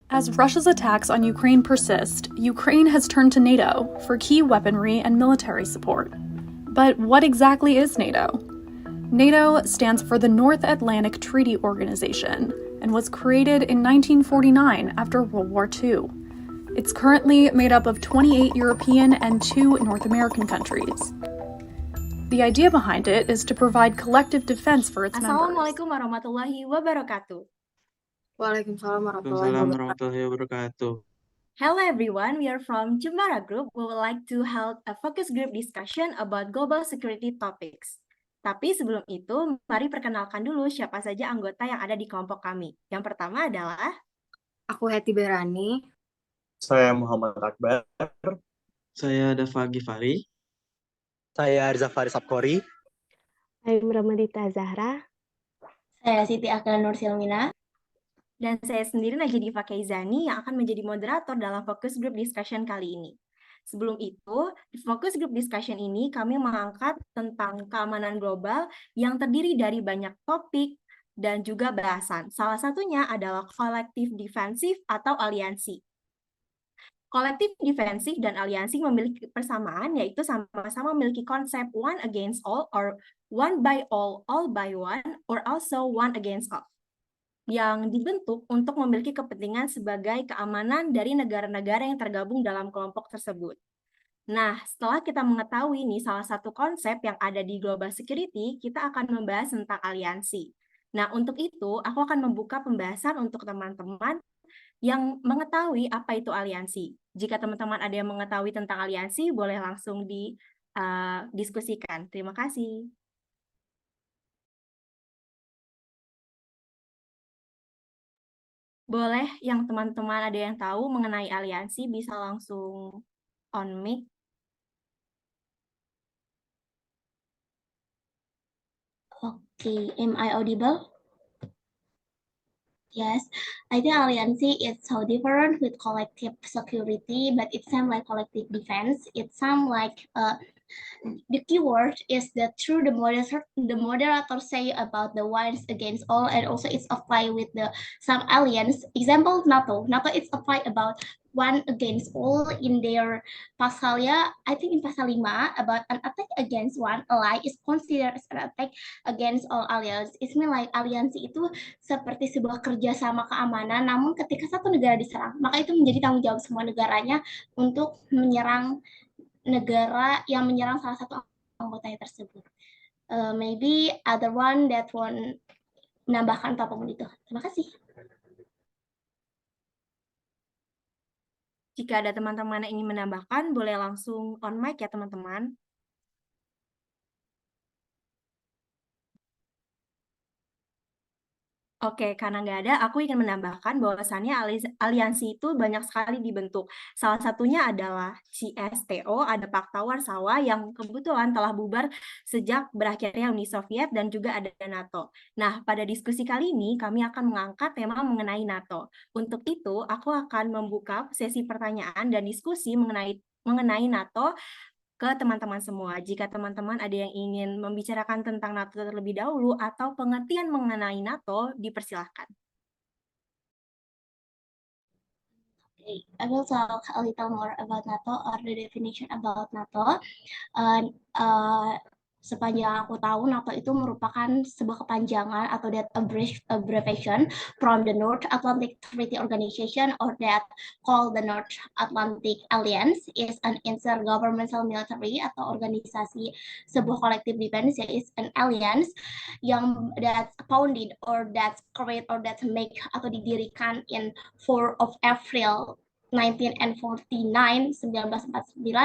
As Russia's attacks on Ukraine persist, Ukraine has turned to NATO for key weaponry and military support. But what exactly is NATO? NATO stands for the North Atlantic Treaty Organization and was created in 1949 after World War II. It's currently made up of 28 European and 2 North American countries. The idea behind it is to provide collective defense for its members. Assalamualaikum warahmatullahi wabarakatuh. Waalaikumsalam Waalaikumsalam warahmatullahi wabarakatuh. Hello everyone, we are from Jembara Group. We would like to hold a focus group discussion about global security topics. Tapi sebelum itu, mari perkenalkan dulu siapa saja anggota yang ada di kelompok kami. Yang pertama adalah Aku Heti Berani. Saya Muhammad Akbar. Saya Dafa Gifari. Saya Arza Faris Sapkori. Saya Ramadita Zahra. Saya Siti Akila Nur Silmina. dan saya sendiri Najdifa Keizani yang akan menjadi moderator dalam focus group discussion kali ini. Sebelum itu, di focus group discussion ini kami mengangkat tentang keamanan global yang terdiri dari banyak topik dan juga bahasan. Salah satunya adalah kolektif defensif atau aliansi. Kolektif defensif dan aliansi memiliki persamaan, yaitu sama-sama memiliki konsep one against all, or one by all by one, or also one against all, yang dibentuk untuk memiliki kepentingan sebagai keamanan dari negara-negara yang tergabung dalam kelompok tersebut. Nah, setelah kita mengetahui nih salah satu konsep yang ada di global security, kita akan membahas tentang aliansi. Nah, untuk itu, aku akan membuka pembahasan untuk teman-teman yang mengetahui apa itu aliansi. Jika teman-teman ada yang mengetahui tentang aliansi, boleh langsung didiskusikan. Terima kasih. Boleh yang teman-teman ada yang tahu mengenai aliansi bisa langsung on mic. Okay, am I audible? Yes, I think aliansi is so different with collective security, but it sounds like collective defense. It sounds like the keyword is that through the moderator say about the ones against all, and also it's applied with the some alliance. Example NATO. NATO is applied about one against all in their pasalnya. I think in pasal 5 about an attack against one ally is considered as an attack against all alliance. It means like aliansi itu seperti sebuah kerjasama keamanan, namun ketika satu negara diserang, maka itu menjadi tanggung jawab semua negaranya untuk menyerang negara yang menyerang salah satu anggotanya tersebut. Maybe other one that one menambahkan apapun itu. Terima kasih. Jika ada teman-teman yang ingin menambahkan, boleh langsung on mic ya teman-teman. Oke, karena nggak ada, aku ingin menambahkan bahwasannya aliansi itu banyak sekali dibentuk. Salah satunya adalah CSTO, ada Pakta Warsawa yang kebetulan telah bubar sejak berakhirnya Uni Soviet, dan juga ada NATO. Nah, pada diskusi kali ini kami akan mengangkat tema mengenai NATO. Untuk itu, aku akan membuka sesi pertanyaan dan diskusi mengenai NATO ke teman-teman semua. Jika teman-teman ada yang ingin membicarakan tentang NATO terlebih dahulu atau pengertian mengenai NATO, dipersilahkan. Okay, I will talk a little more about NATO or the definition about NATO. Sepanjang aku tahu, NATO itu merupakan sebuah kepanjangan atau that abbreviation from the North Atlantic Treaty Organization, or that called the North Atlantic Alliance, is an intergovernmental military atau organisasi sebuah collective defense, yaitu an alliance yang that's founded or that's created or that make atau didirikan in 4 of April 1949,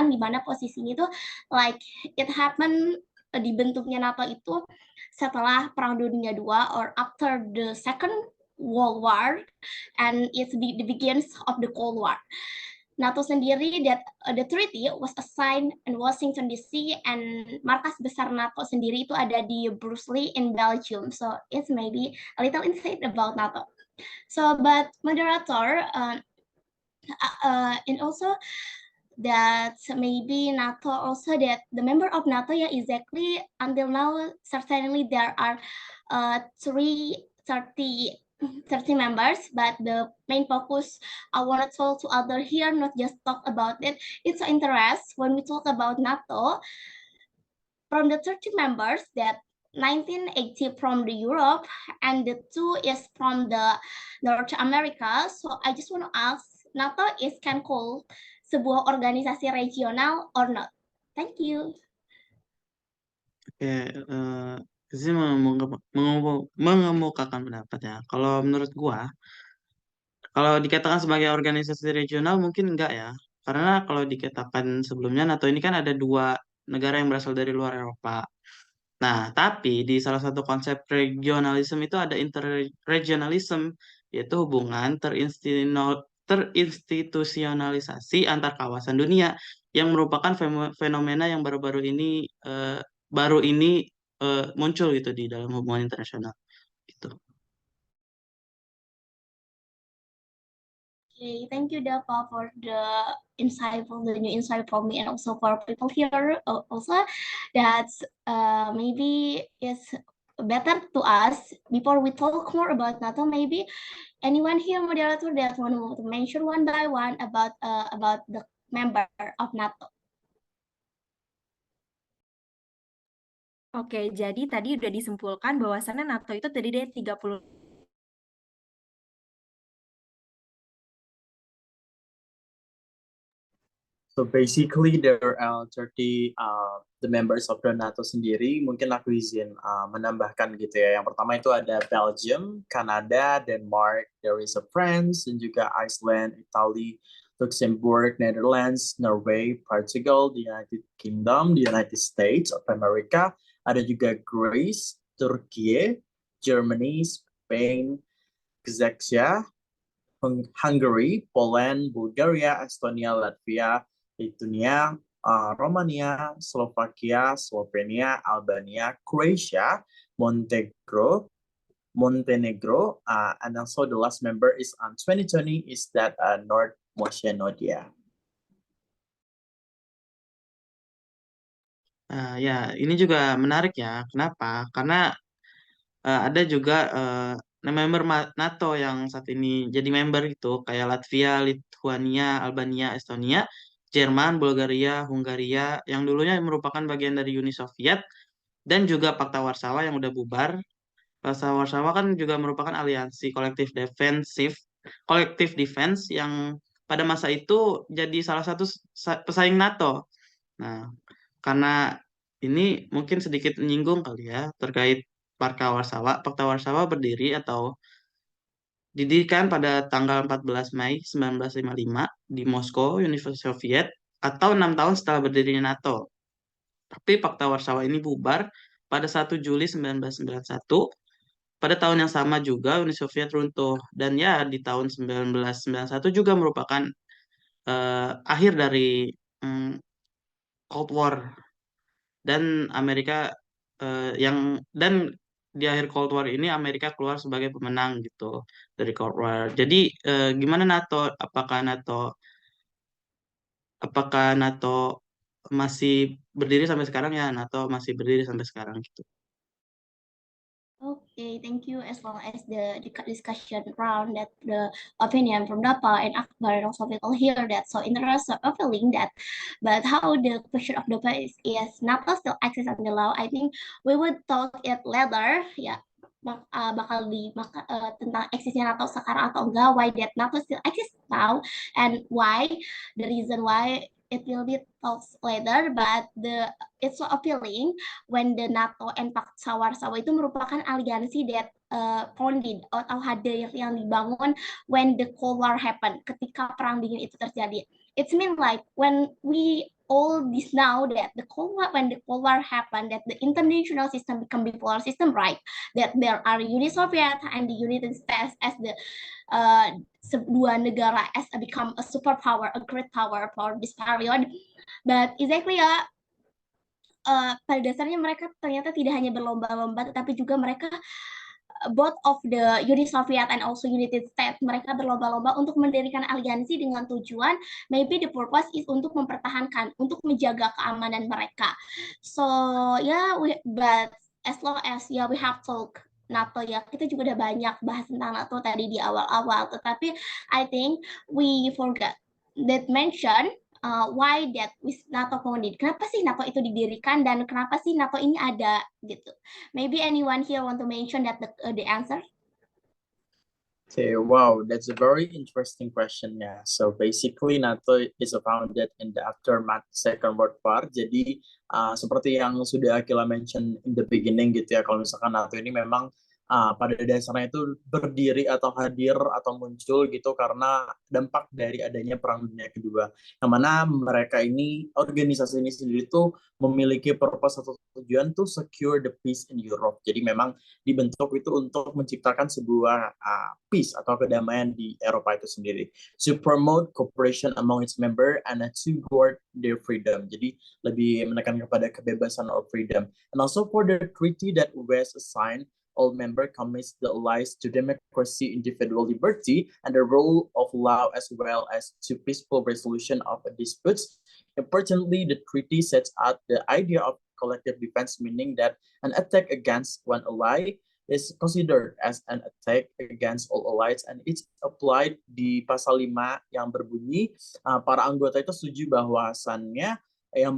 di mana posisinya itu like it happened, dibentuknya NATO itu setelah Perang Dunia II or after the Second World War, and it's the begins of the Cold War. NATO sendiri, that the treaty was assigned in Washington DC, and markas besar NATO sendiri itu ada di Brussels in Belgium. So it's maybe a little insight about NATO. So, but moderator, and also that maybe NATO also that the member of NATO, yeah, exactly until now certainly there are 30 30 members, but the main focus I want to talk to other here, not just talk about it. It's an interest when we talk about NATO. From the 30 members, that 1980 from the Europe and the 2 is from the North America. So I just want to ask, NATO is can call sebuah organisasi regional or not? Thank you. Oke, saya mengemukakan pendapat ya. Kalau menurut gua, kalau dikatakan sebagai organisasi regional mungkin enggak ya. Karena kalau dikatakan sebelumnya NATO ini kan ada dua negara yang berasal dari luar Eropa. Nah, tapi di salah satu konsep regionalisme itu ada interregionalism, yaitu hubungan terinstitusionalisasi antar kawasan dunia yang merupakan fenomena yang baru ini muncul gitu di dalam hubungan internasional gitu. Okay, thank you, Dava, for the new insight for me and also for people here. Also, that's maybe it's better to us before we talk more about NATO. Maybe anyone here, moderator, that want to mention one by one about the member of NATO. Oke, jadi tadi udah disimpulkan bahwasannya NATO itu terdiri dari 30. So basically there are 30 the members of the NATO sendiri. Mungkin aku izin menambahkan gitu ya. Yang pertama itu ada Belgium, Kanada, Denmark, there is a France, dan juga Iceland, Italy, Luxembourg, Netherlands, Norway, Portugal, the United Kingdom, the United States of America. Ada juga Greece, Turki, Germany, Spain, Czechia, Hungary, Poland, Bulgaria, Estonia, Latvia, Lithuania, Romania, Slovakia, Slovenia, Albania, Croatia, Montenegro, and also the last member is on 2020 is that North Macedonia. Ya, ini juga menarik ya. Kenapa? Karena ada juga member NATO yang saat ini jadi member gitu, kayak Latvia, Lithuania, Albania, Estonia, Jerman, Bulgaria, Hungaria, yang dulunya merupakan bagian dari Uni Soviet, dan juga Pakta Warsawa yang udah bubar. Pakta Warsawa kan juga merupakan aliansi kolektif defense yang pada masa itu jadi salah satu pesaing NATO. Nah, karena ini mungkin sedikit menyinggung kali ya terkait Pakta Warsawa. Pakta Warsawa berdiri atau didirikan pada tanggal 14 Mei 1955 di Moskow, Uni Soviet, atau 6 tahun setelah berdirinya NATO. Tapi Pakta Warsawa ini bubar pada 1 Juli 1991. Pada tahun yang sama juga Uni Soviet runtuh. Dan ya di tahun 1991 juga merupakan akhir dari Cold War. Dan Amerika dan di akhir Cold War ini Amerika keluar sebagai pemenang gitu dari Cold War. Jadi gimana NATO? Apakah NATO masih berdiri sampai sekarang? Ya, NATO masih berdiri sampai sekarang gitu. Okay, thank you. As long as the discussion round that the opinion from Dapa and Akbar and also people hear that so interested of feeling that, but how the question of Dapa is NATO still exists under law. I think we would talk it later. Ya, tentang eksisnya NATO sekarang atau enggak, why that NATO still exists now and why the reason why it will be talked later, but it's so appealing when the NATO and Pakta Warsawa itu merupakan aliansi that founded atau hadir yang dibangun when the Cold War happened, ketika perang dingin itu terjadi. It's mean like when we all this now that when the Cold War happened, that the international system become bipolar system, right? That there are Uni Soviet and the United States as the dua negara as become a superpower, a great power for this period. But exactly ya, pada dasarnya mereka ternyata tidak hanya berlomba-lomba, tetapi juga mereka both of the Uni Soviet and also United States, mereka berlomba-lomba untuk mendirikan aliansi dengan tujuan maybe the purpose is untuk mempertahankan, untuk menjaga keamanan mereka. So yeah, but as long as we have talk NATO ya. Kita juga udah banyak bahas tentang NATO tadi di awal-awal, tetapi I think we forgot that mention why that with NATO founded. Kenapa sih NATO itu didirikan dan kenapa sih NATO ini ada gitu. Maybe anyone here want to mention that the answer? Okay, wow, that's a very interesting question ya. So basically NATO is founded in the aftermath Second World War. Jadi seperti yang sudah Akila mention in the beginning gitu ya, kalau misalkan NATO ini memang pada dasarnya itu berdiri atau hadir atau muncul gitu karena dampak dari adanya Perang Dunia Kedua. Yang mana mereka ini, organisasi ini sendiri tuh memiliki purpose atau tujuan to secure the peace in Europe. Jadi memang dibentuk itu untuk menciptakan sebuah peace atau kedamaian di Eropa itu sendiri. To promote cooperation among its member and to guard their freedom. Jadi lebih menekan kepada kebebasan or freedom. And also for the treaty that was signed, all member commits the allies to democracy, individual liberty, and the rule of law as well as to peaceful resolution of disputes. Importantly, the treaty sets out the idea of collective defense, meaning that an attack against one ally is considered as an attack against all allies, and it's applied di pasal 5 yang berbunyi para anggota itu setuju bahwasannya yang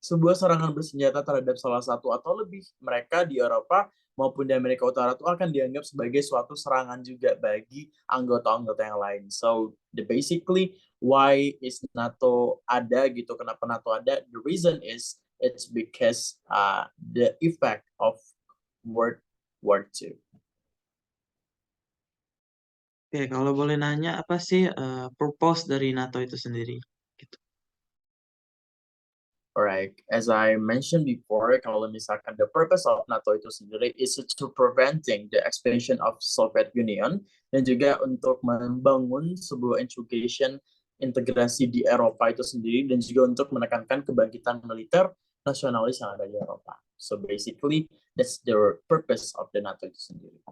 sebuah serangan bersenjata terhadap salah satu atau lebih mereka di Eropa maupun di Amerika Utara itu akan dianggap sebagai suatu serangan juga bagi anggota-anggota yang lain. So basically why is NATO ada gitu, kenapa NATO ada? The reason is it's because the effect of World War II. Oke, kalau boleh nanya apa sih purpose dari NATO itu sendiri? Gitu. Alright, as I mentioned before, kalau misalkan the purpose of NATO itu sendiri is to preventing the expansion of Soviet Union dan juga untuk membangun sebuah integrasi di Eropa itu sendiri dan juga untuk menekankan kebangkitan militer nasionalis yang ada di Eropa. So basically, that's the purpose of the NATO itu sendiri.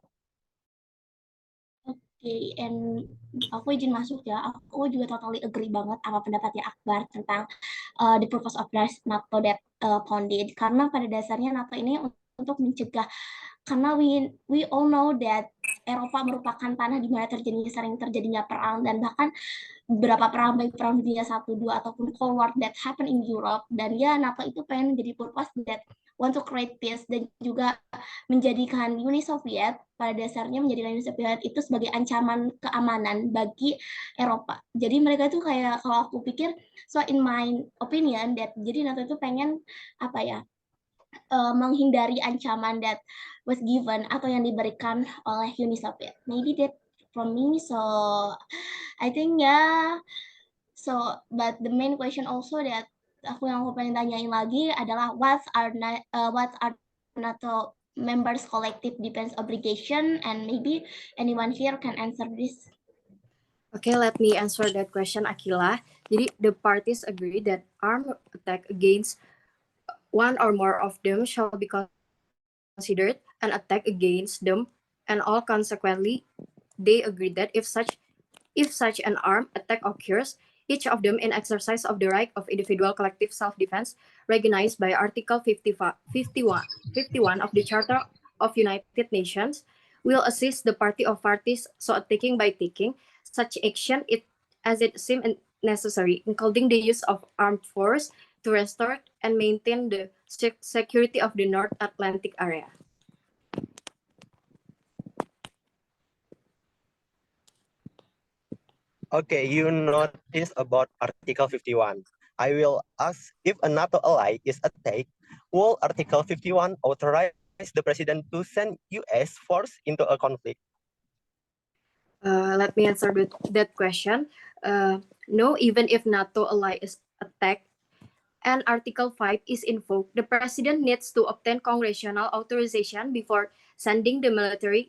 Okay, and aku izin masuk ya, aku juga totally agree banget sama pendapatnya Akbar tentang the purpose of NATO that founded, karena pada dasarnya NATO ini untuk mencegah, karena we all know that Eropa merupakan tanah di mana sering terjadinya perang, dan bahkan beberapa perang, baik perang dunia 1, 2 ataupun Cold War that happen in Europe, dan ya NATO itu pengen jadi purpose that want to create peace dan juga menjadikan Uni Soviet, pada dasarnya menjadikan Uni Soviet itu sebagai ancaman keamanan bagi Eropa. Jadi mereka itu kayak, kalau aku pikir, so in my opinion, that jadi NATO itu pengen apa ya, menghindari ancaman that was given atau yang diberikan oleh Uni Soviet. Maybe that from me, so I think yeah. So but the main question also that aku pengen tanyain lagi adalah what are NATO members collective defense obligation, and maybe anyone here can answer this. Okay, let me answer that question, Akila. Jadi, the parties agree that armed attack against one or more of them shall be considered an attack against them, and all consequently, they agree that if such an armed attack occurs, each of them in exercise of the right of individual collective self-defense recognized by Article 51 of the Charter of United Nations will assist the party of parties so taking by taking such action as it seems necessary, including the use of armed force to restore and maintain the security of the North Atlantic area. Okay, you noticed about Article 51. I will ask, if a NATO ally is attacked, will Article 51 authorize the president to send US force into a conflict? Let me answer that question. No, even if NATO ally is attacked and Article 5 is invoked, the president needs to obtain congressional authorization before sending the military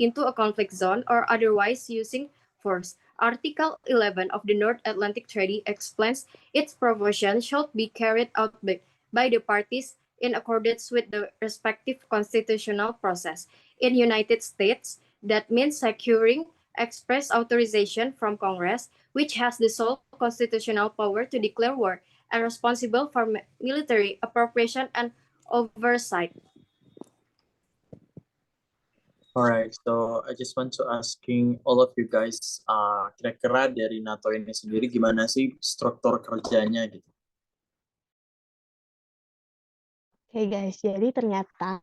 into a conflict zone or otherwise using force. Article 11 of the North Atlantic Treaty explains its provision should be carried out by the parties in accordance with the respective constitutional process. In United States, that means securing express authorization from Congress, which has the sole constitutional power to declare war and responsible for military appropriation and oversight. Alright, so I just want to asking all of you guys, kira-kira dari NATO ini sendiri gimana sih struktur kerjanya gitu? Oke guys, jadi ternyata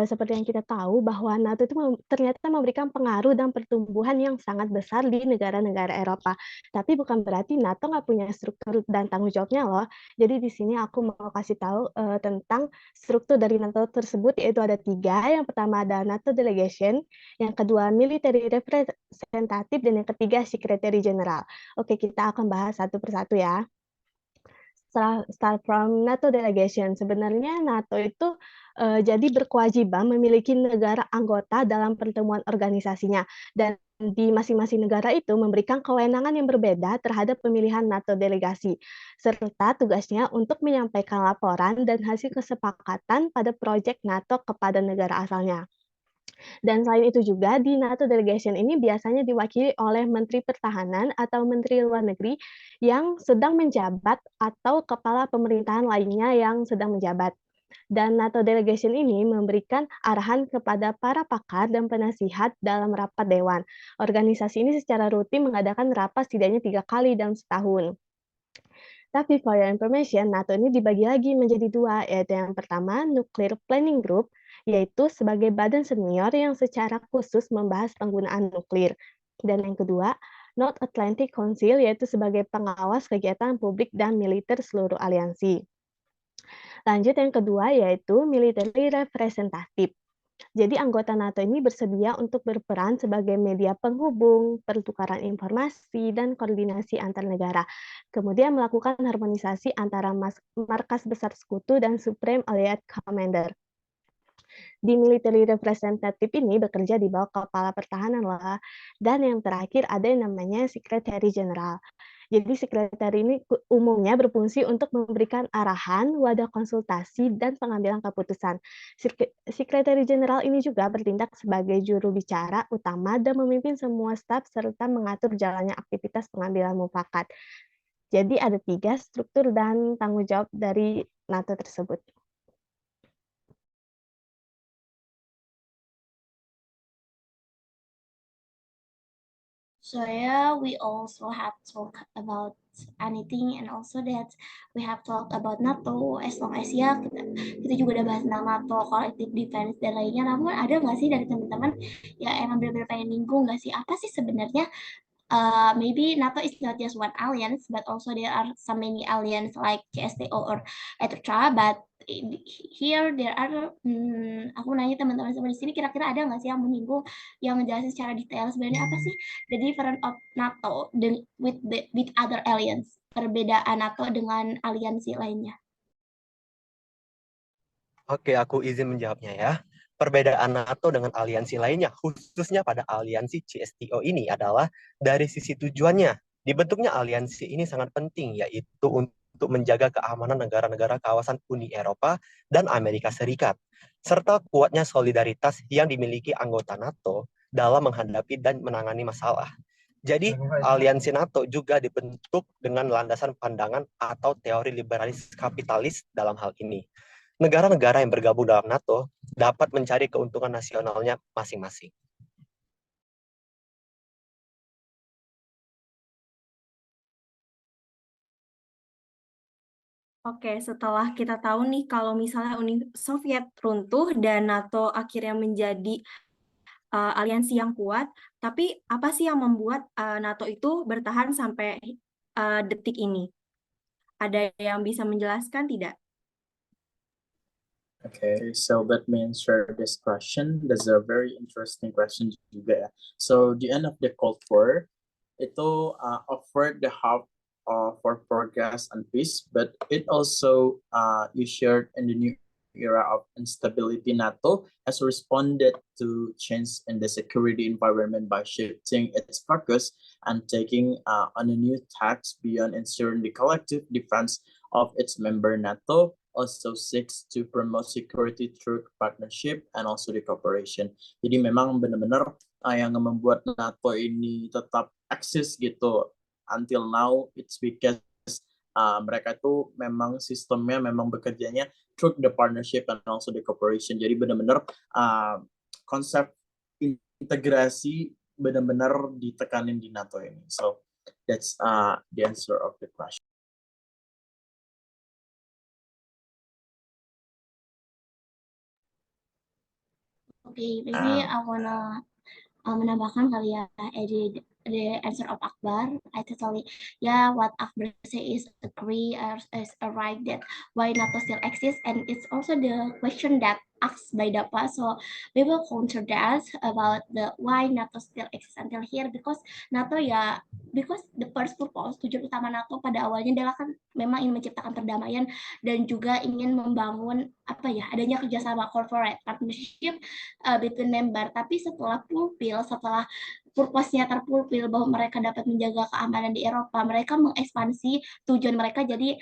seperti yang kita tahu bahwa NATO itu ternyata memberikan pengaruh dan pertumbuhan yang sangat besar di negara-negara Eropa. Tapi bukan berarti NATO nggak punya struktur dan tanggung jawabnya loh. Jadi di sini aku mau kasih tahu tentang struktur dari NATO tersebut, yaitu ada 3. Yang pertama ada NATO Delegation, yang kedua Military Representative, dan yang ketiga Secretary General. Oke, kita akan bahas satu persatu ya. Start from NATO delegation. Sebenarnya NATO itu jadi berkewajiban memiliki negara anggota dalam pertemuan organisasinya, dan di masing-masing negara itu memberikan kewenangan yang berbeda terhadap pemilihan NATO delegasi, serta tugasnya untuk menyampaikan laporan dan hasil kesepakatan pada proyek NATO kepada negara asalnya. Dan selain itu juga di NATO delegation ini biasanya diwakili oleh Menteri Pertahanan atau Menteri Luar Negeri yang sedang menjabat atau kepala pemerintahan lainnya yang sedang menjabat. Dan NATO delegation ini memberikan arahan kepada para pakar dan penasihat dalam rapat dewan. Organisasi ini secara rutin mengadakan rapat setidaknya 3 kali dalam setahun. Tapi for your information, NATO ini dibagi lagi menjadi 2, yaitu yang pertama Nuclear Planning Group, yaitu sebagai badan senior yang secara khusus membahas penggunaan nuklir. Dan yang kedua, North Atlantic Council, yaitu sebagai pengawas kegiatan publik dan militer seluruh aliansi. Lanjut yang kedua, yaitu Military Representative. Jadi anggota NATO ini bersedia untuk berperan sebagai media penghubung, pertukaran informasi, dan koordinasi antar negara. Kemudian melakukan harmonisasi antara markas besar sekutu dan Supreme Allied Commander. Di Military Representative ini bekerja di bawah kepala pertahanan lah. Dan yang terakhir ada yang namanya Secretary General. Jadi sekretari ini umumnya berfungsi untuk memberikan arahan, wadah konsultasi, dan pengambilan keputusan. Sekretari Jenderal ini juga bertindak sebagai juru bicara utama dan memimpin semua staf serta mengatur jalannya aktivitas pengambilan mufakat. Jadi ada 3 struktur dan tanggung jawab dari NATO tersebut. So yeah, we also have talked about anything, and also that we have talked about NATO. As long as ya kita juga udah bahas tentang NATO, collective defense dan lainnya. Namun ada nggak sih dari teman-teman ya emang benar-benar pengen nyinggung nggak sih apa sih sebenarnya maybe NATO is not just one alliance, but also there are so many alliance like CSTO or etc. But here there are, aku nanya teman-teman semua di sini, kira-kira ada nggak sih yang menyinggung, yang menjelaskan secara detail sebenarnya apa sih the difference of NATO with other alliance, perbedaan NATO dengan aliansi lainnya? Oke, aku izin menjawabnya ya. Perbedaan NATO dengan aliansi lainnya, khususnya pada aliansi CSTO ini adalah dari sisi tujuannya. Dibentuknya aliansi ini sangat penting, yaitu untuk menjaga keamanan negara-negara kawasan Uni Eropa dan Amerika Serikat, serta kuatnya solidaritas yang dimiliki anggota NATO dalam menghadapi dan menangani masalah. Jadi, aliansi NATO juga dibentuk dengan landasan pandangan atau teori liberalis kapitalis dalam hal ini. Negara-negara yang bergabung dalam NATO dapat mencari keuntungan nasionalnya masing-masing. Oke, setelah kita tahu nih kalau misalnya Uni Soviet runtuh dan NATO akhirnya menjadi aliansi yang kuat, tapi apa sih yang membuat NATO itu bertahan sampai detik ini? Ada yang bisa menjelaskan tidak? Okay, so let me answer this question. That's a very interesting question juga ya. So the end of the Cold War itu offered the hope for progress and peace, but it also ushered in the new era of instability. NATO has responded to change in the security environment by shifting its focus and taking on a new task beyond ensuring the collective defense of its member. NATO also seeks to promote security through partnership and also the cooperation. Jadi memang benar-benar yang membuat NATO ini tetap eksis gitu until now, it's because mereka itu memang sistemnya memang bekerjanya through the partnership and also the cooperation. Jadi benar-benar konsep integrasi benar-benar ditekanin di NATO ini. So that's the answer of the question. Okay, maybe I wanna menambahkan kali ya, the answer of Akbar. I totally, what Akbar say is agree, is right that why NATO still exists, and it's also the question that asked by Dapa. So we will counter that about the why NATO still exists until here, because NATO because the first purpose, tujuan utama NATO pada awalnya adalah kan memang ingin menciptakan perdamaian dan juga ingin membangun adanya kerjasama corporate partnership between member. Tapi setelah purpose-nya terpulpil bahwa mereka dapat menjaga keamanan di Eropa, mereka mengekspansi tujuan mereka. Jadi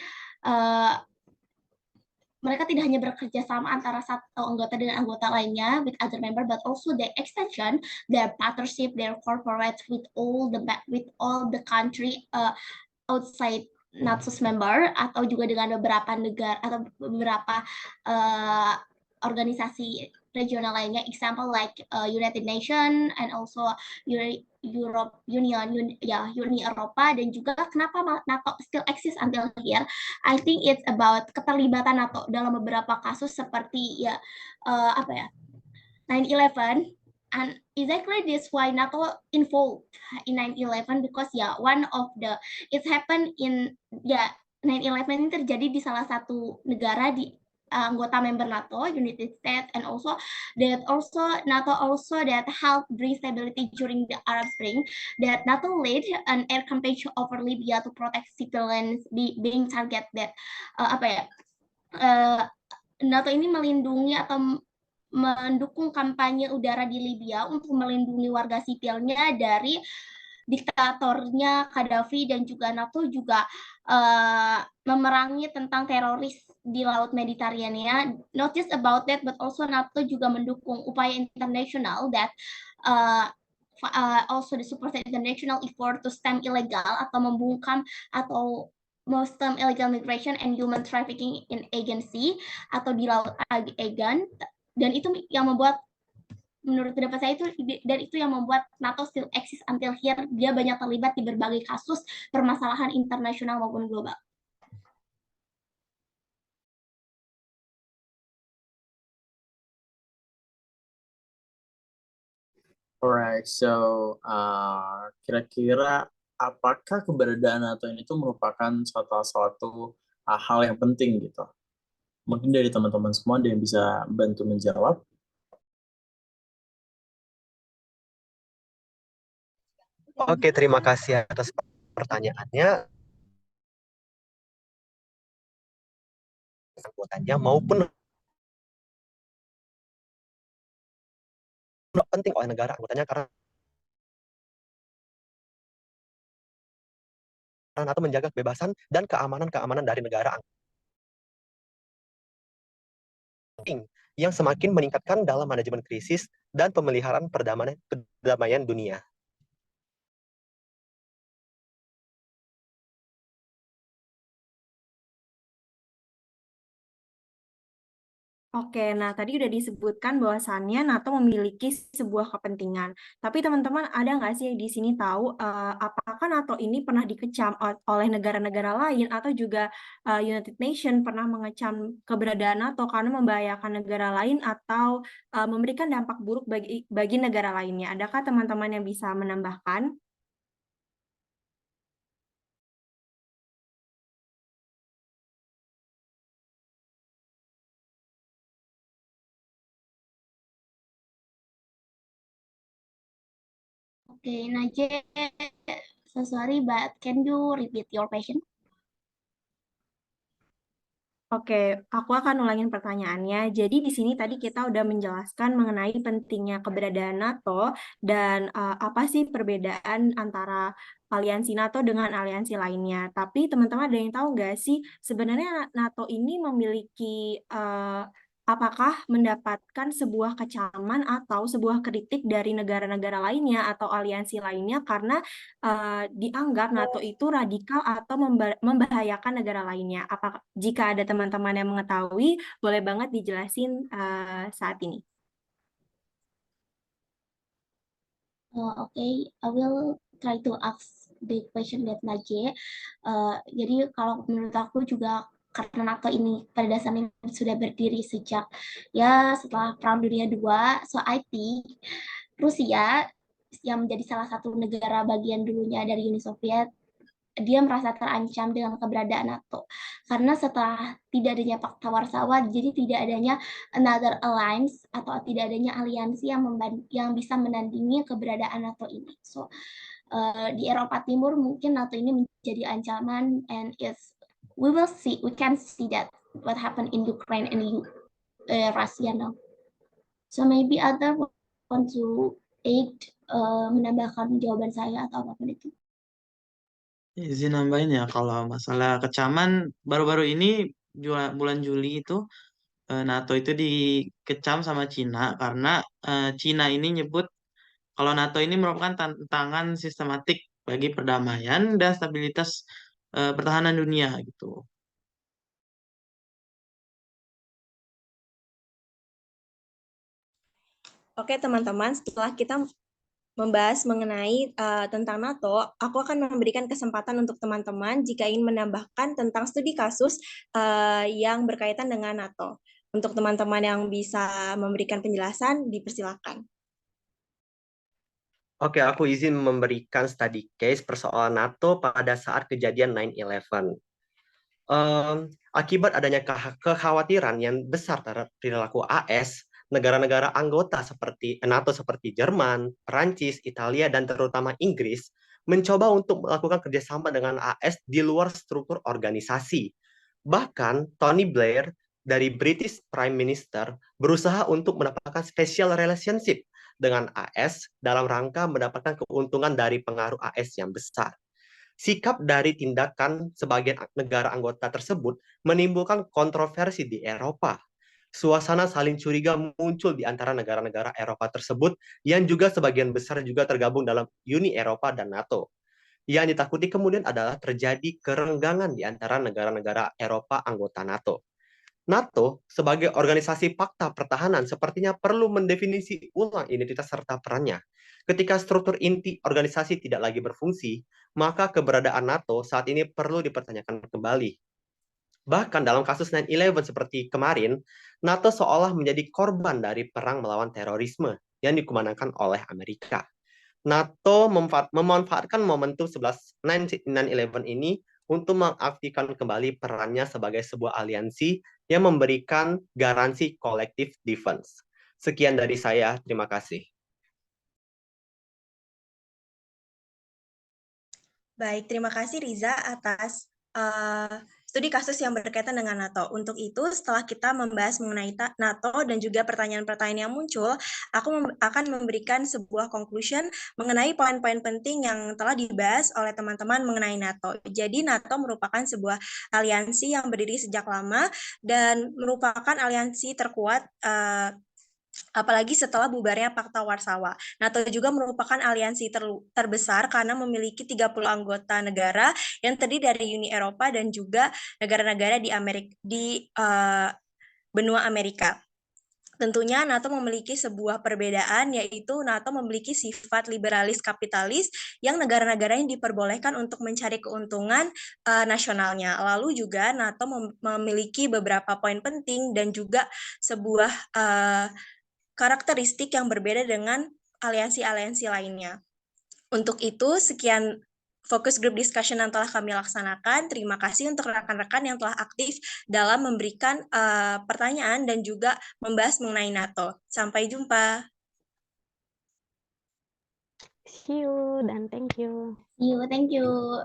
mereka tidak hanya bekerja sama antara satu anggota dengan anggota lainnya with other member, but also the extension, their partnership, their corporate with all the country outside NATO's member, atau juga dengan beberapa negara atau beberapa organisasi regional lainnya, example like United Nations and also Europe Union, Uni Eropa. Dan juga kenapa NATO still exist until here, I think it's about keterlibatan NATO dalam beberapa kasus seperti 9/11, and exactly this why NATO involved in 9/11, because one of the it happened in 9/11 ini terjadi di salah satu negara di anggota member NATO, United States, and also NATO that helped bring stability during the Arab Spring, that NATO led an air campaign over Libya to protect civilians being target that NATO ini melindungi atau mendukung kampanye udara di Libya untuk melindungi warga sipilnya dari diktatornya Gaddafi, dan juga NATO juga memerangi tentang teroris di Laut Mediterania. Not just about that, but also NATO juga mendukung upaya internasional that also the support international effort to stem illegal atau membungkam atau stem illegal migration and human trafficking in Aegean Sea atau di Laut Aegean. Dan itu yang membuat, menurut pendapat saya, itu yang membuat NATO still exist until here. Dia banyak terlibat di berbagai kasus permasalahan internasional maupun global. Alright, so kira-kira apakah keberadaan NATO ini tuh merupakan suatu hal yang penting gitu? Mungkin dari teman-teman semua ada yang bisa bantu menjawab. Oke, terima kasih atas pertanyaannya. Anggotanya maupun penting oleh negara anggotanya, karena NATO menjaga kebebasan dan keamanan dari negara yang semakin meningkatkan dalam manajemen krisis dan pemeliharaan perdamaian dunia. Oke, nah tadi udah disebutkan bahwasannya NATO memiliki sebuah kepentingan. Tapi teman-teman ada nggak sih di sini tahu apakah NATO ini pernah dikecam oleh negara-negara lain, atau juga United Nations pernah mengecam keberadaan NATO karena membahayakan negara lain atau memberikan dampak buruk bagi negara lainnya? Adakah teman-teman yang bisa menambahkan? Okay, Najee, so sorry, but can you repeat your question? Oke, aku akan ulangin pertanyaannya. Jadi di sini tadi kita udah menjelaskan mengenai pentingnya keberadaan NATO dan apa sih perbedaan antara aliansi NATO dengan aliansi lainnya. Tapi teman-teman ada yang tahu nggak sih sebenarnya NATO ini memiliki apakah mendapatkan sebuah kecaman atau sebuah kritik dari negara-negara lainnya atau aliansi lainnya karena dianggap NATO itu radikal atau membahayakan negara lainnya. Apakah jika ada teman-teman yang mengetahui, boleh banget dijelasin saat ini. Okay, I will try to ask the question that Najee. Jadi kalau menurut aku juga karena NATO ini pada dasarnya sudah berdiri sejak ya setelah Perang Dunia II, so I think Rusia yang menjadi salah satu negara bagian dulunya dari Uni Soviet, dia merasa terancam dengan keberadaan NATO. Karena setelah tidak adanya Pakta Warsawa, jadi tidak adanya another alliance atau tidak adanya aliansi yang bisa menandingi keberadaan NATO ini. So, di Eropa Timur mungkin NATO ini menjadi ancaman, and we can see that what happened in Ukraine and Russia now. So maybe other want to aid menambahkan jawaban saya atau apapun itu. Izin nambahin ya, kalau masalah kecaman baru-baru ini bulan Juli itu NATO itu dikecam sama Cina karena Cina ini nyebut kalau NATO ini merupakan tantangan sistematik bagi perdamaian dan stabilitas pertahanan dunia gitu. Oke teman-teman, setelah kita membahas mengenai tentang NATO, aku akan memberikan kesempatan untuk teman-teman jika ingin menambahkan tentang studi kasus yang berkaitan dengan NATO. Untuk teman-teman yang bisa memberikan penjelasan, dipersilakan. Oke, aku izin memberikan study case persoalan NATO pada saat kejadian 9/11. Akibat adanya kekhawatiran yang besar terhadap perilaku AS, negara-negara anggota seperti NATO seperti Jerman, Perancis, Italia, dan terutama Inggris mencoba untuk melakukan kerjasama dengan AS di luar struktur organisasi. Bahkan Tony Blair dari British Prime Minister berusaha untuk mendapatkan special relationship dengan AS dalam rangka mendapatkan keuntungan dari pengaruh AS yang besar. Sikap dari tindakan sebagian negara anggota tersebut menimbulkan kontroversi di Eropa. Suasana saling curiga muncul di antara negara-negara Eropa tersebut yang juga sebagian besar juga tergabung dalam Uni Eropa dan NATO. Yang ditakuti kemudian adalah terjadi kerenggangan di antara negara-negara Eropa anggota NATO. NATO sebagai organisasi fakta pertahanan sepertinya perlu mendefinisi ulang identitas serta perannya. Ketika struktur inti organisasi tidak lagi berfungsi, maka keberadaan NATO saat ini perlu dipertanyakan kembali. Bahkan dalam kasus 9/11 seperti kemarin, NATO seolah menjadi korban dari perang melawan terorisme yang dikumandangkan oleh Amerika. NATO memanfaatkan momentum 9/11 ini untuk mengaktifkan kembali perannya sebagai sebuah aliansi yang memberikan garansi collective defense. Sekian dari saya, terima kasih. Baik, terima kasih Riza atas studi kasus yang berkaitan dengan NATO. Untuk itu, setelah kita membahas mengenai NATO dan juga pertanyaan-pertanyaan yang muncul, aku akan memberikan sebuah conclusion mengenai poin-poin penting yang telah dibahas oleh teman-teman mengenai NATO. Jadi, NATO merupakan sebuah aliansi yang berdiri sejak lama dan merupakan aliansi terkuat apalagi setelah bubarnya Pakta Warsawa. NATO juga merupakan aliansi terbesar karena memiliki 30 anggota negara yang terdiri dari Uni Eropa dan juga negara-negara di benua Amerika. Tentunya NATO memiliki sebuah perbedaan, yaitu NATO memiliki sifat liberalis kapitalis yang negara-negara yang diperbolehkan untuk mencari keuntungan nasionalnya. Lalu juga NATO memiliki beberapa poin penting dan juga sebuah karakteristik yang berbeda dengan aliansi-aliansi lainnya. Untuk itu, sekian fokus group discussion yang telah kami laksanakan. Terima kasih untuk rekan-rekan yang telah aktif dalam memberikan pertanyaan dan juga membahas mengenai NATO. Sampai jumpa. See you dan thank you. See you, thank you.